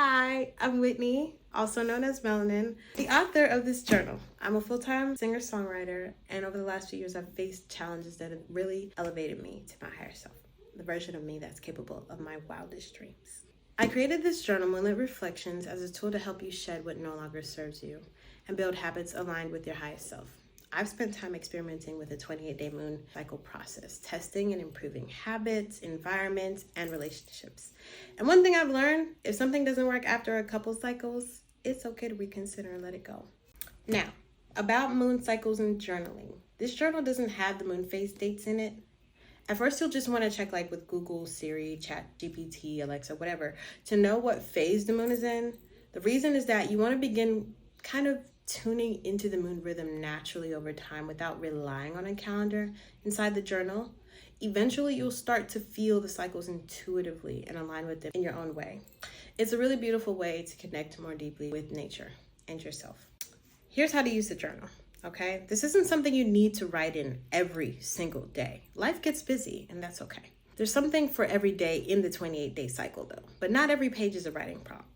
Hi, I'm Whitney, also known as Melanin, the author of this journal. I'm a full-time singer-songwriter, and over the last few years, I've faced challenges that have really elevated me to my higher self, the version of me that's capable of my wildest dreams. I created this journal, Moonlit Reflections, as a tool to help you shed what no longer serves you and build habits aligned with your highest self. I've spent time experimenting with the 28-day moon cycle process, testing and improving habits, environments, and relationships. And one thing I've learned, if something doesn't work after a couple cycles, it's okay to reconsider and let it go. Now, about moon cycles and journaling. This journal doesn't have the moon phase dates in it. At first, you'll just want to check like with Google, Siri, ChatGPT, Alexa, whatever, to know what phase the moon is in. The reason is that you want to begin kind of tuning into the moon rhythm naturally over time without relying on a calendar inside the journal. Eventually, you'll start to feel the cycles intuitively and align with them in your own way. It's a really beautiful way to connect more deeply with nature and yourself. Here's how to use the journal, okay? This isn't something you need to write in every single day. Life gets busy, and that's okay. There's something for every day in the 28-day cycle, though, but not every page is a writing prompt.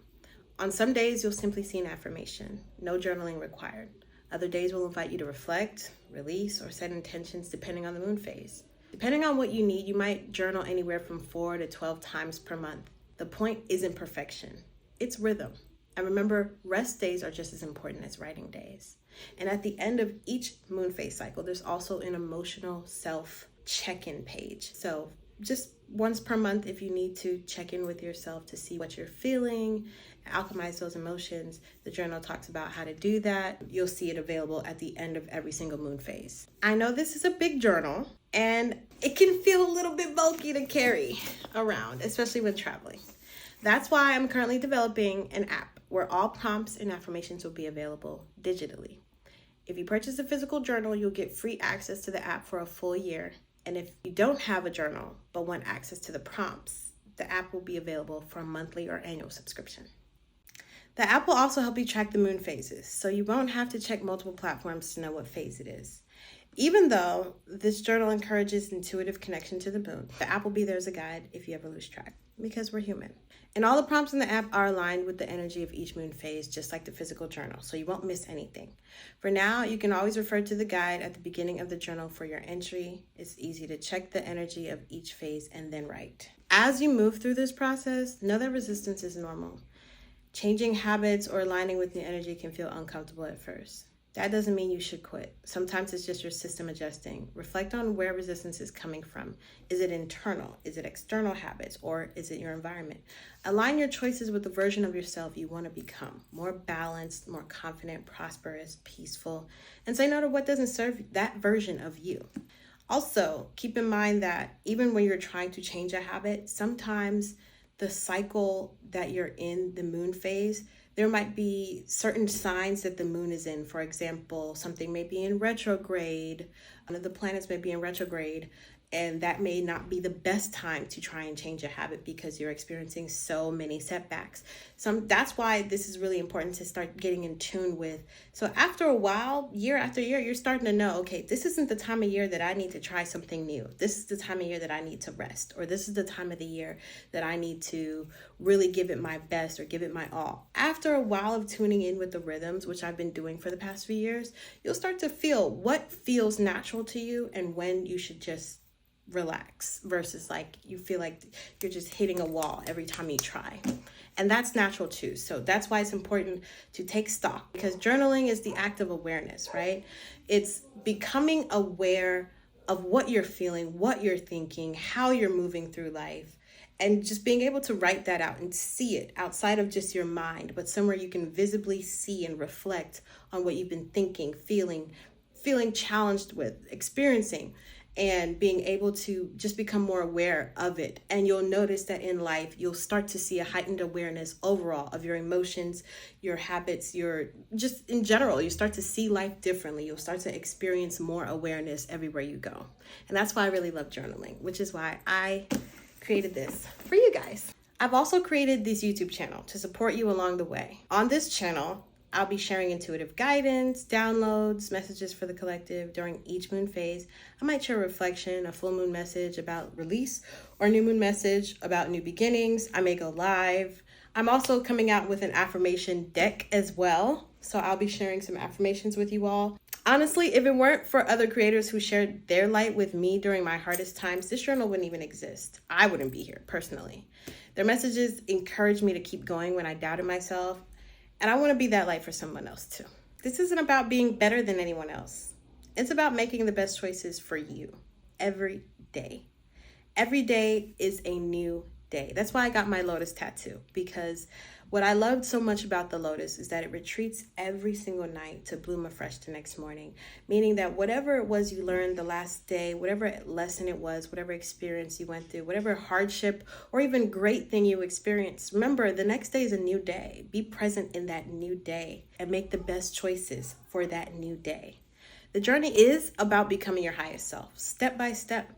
On some days, you'll simply see an affirmation, no journaling required. Other days will invite you to reflect, release, or set intentions depending on the moon phase. Depending on what you need, you might journal anywhere from 4 to 12 times per month. The point isn't perfection, it's rhythm. And remember, rest days are just as important as writing days. And at the end of each moon phase cycle, there's also an emotional self check-in page. So just once per month, if you need to check in with yourself to see what you're feeling, alchemize those emotions. The journal talks about how to do that. You'll see it available at the end of every single moon phase. I know this is a big journal and it can feel a little bit bulky to carry around, especially when traveling. That's why I'm currently developing an app where all prompts and affirmations will be available digitally. If you purchase a physical journal, you'll get free access to the app for a full year. And if you don't have a journal but want access to the prompts, the app will be available for a monthly or annual subscription. The app will also help you track the moon phases, so you won't have to check multiple platforms to know what phase it is. Even though this journal encourages intuitive connection to the moon, the app will be there as a guide if you ever lose track, because we're human. And all the prompts in the app are aligned with the energy of each moon phase, just like the physical journal, so you won't miss anything. For now, you can always refer to the guide at the beginning of the journal for your entry. It's easy to check the energy of each phase and then write. As you move through this process, know that resistance is normal. Changing habits or aligning with new energy can feel uncomfortable at first. That doesn't mean you should quit. Sometimes it's just your system adjusting. Reflect on where resistance is coming from. Is it internal? Is it external habits? Or is it your environment? Align your choices with the version of yourself you want to become. More balanced, more confident, prosperous, peaceful. And say no to what doesn't serve that version of you. Also, keep in mind that even when you're trying to change a habit, sometimes the cycle that you're in, the moon phase, there might be certain signs that the moon is in. For example, something may be in retrograde, one of the planets may be in retrograde, and that may not be the best time to try and change a habit because you're experiencing so many setbacks. That's why this is really important to start getting in tune with. So after a while, year after year, you're starting to know, okay, this isn't the time of year that I need to try something new. This is the time of year that I need to rest, or this is the time of the year that I need to really give it my best or give it my all. After a while of tuning in with the rhythms, which I've been doing for the past few years, you'll start to feel what feels natural to you and when you should just relax versus like you feel like you're just hitting a wall every time you try. And that's natural too. So that's why it's important to take stock, because journaling is the act of awareness, right? It's becoming aware of what you're feeling, what you're thinking, how you're moving through life, and just being able to write that out and see it outside of just your mind, but somewhere you can visibly see and reflect on what you've been thinking, feeling challenged with, experiencing, and being able to just become more aware of it. And you'll notice that in life, you'll start to see a heightened awareness overall of your emotions, your habits, your just in general, you start to see life differently. You'll start to experience more awareness everywhere you go. And that's why I really love journaling, which is why I created this for you guys. I've also created this YouTube channel to support you along the way. On this channel, I'll be sharing intuitive guidance, downloads, messages for the collective during each moon phase. I might share a reflection, a full moon message about release, or a new moon message about new beginnings. I may go live. I'm also coming out with an affirmation deck as well. So I'll be sharing some affirmations with you all. Honestly, if it weren't for other creators who shared their light with me during my hardest times, this journal wouldn't even exist. I wouldn't be here personally. Their messages encouraged me to keep going when I doubted myself. And I want to be that light for someone else too. This isn't about being better than anyone else. It's about making the best choices for you every day. Every day is a new day. That's why I got my lotus tattoo, because what I loved so much about the lotus is that it retreats every single night to bloom afresh the next morning, meaning that whatever it was you learned the last day, whatever lesson it was, whatever experience you went through, whatever hardship or even great thing you experienced, remember the next day is a new day. Be present in that new day and make the best choices for that new day. The journey is about becoming your highest self, step by step.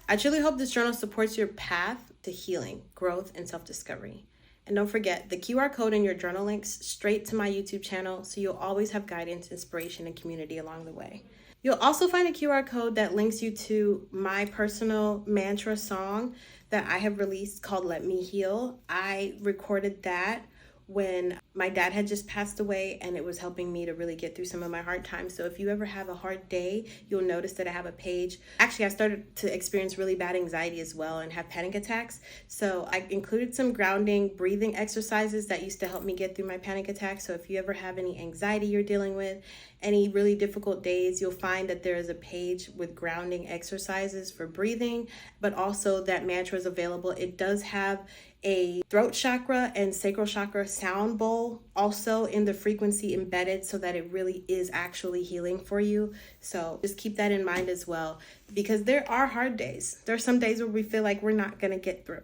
I truly hope this journal supports your path to healing, growth, and self-discovery. And don't forget, the QR code in your journal links straight to my YouTube channel, so you'll always have guidance, inspiration, and community along the way. You'll also find a QR code that links you to my personal mantra song that I have released called Let Me Heal. I recorded that when my dad had just passed away, and it was helping me to really get through some of my hard times. So if you ever have a hard day, you'll notice that I have a page. Actually, I started to experience really bad anxiety as well and have panic attacks. So I included some grounding, breathing exercises that used to help me get through my panic attacks. So if you ever have any anxiety you're dealing with, any really difficult days, you'll find that there is a page with grounding exercises for breathing, but also that mantra is available. It does have a throat chakra and sacral chakra sound bowl also in the frequency embedded, so that it really is actually healing for you. So just keep that in mind as well, because there are hard days. There are some days where we feel like we're not going to get through.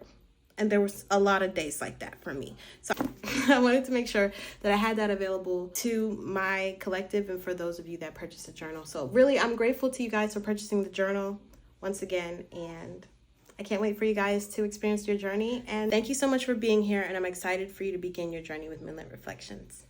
And there was a lot of days like that for me. So I wanted to make sure that I had that available to my collective and for those of you that purchased the journal. So really, I'm grateful to you guys for purchasing the journal once again. And I can't wait for you guys to experience your journey. And thank you so much for being here. And I'm excited for you to begin your journey with Moonlit Reflections.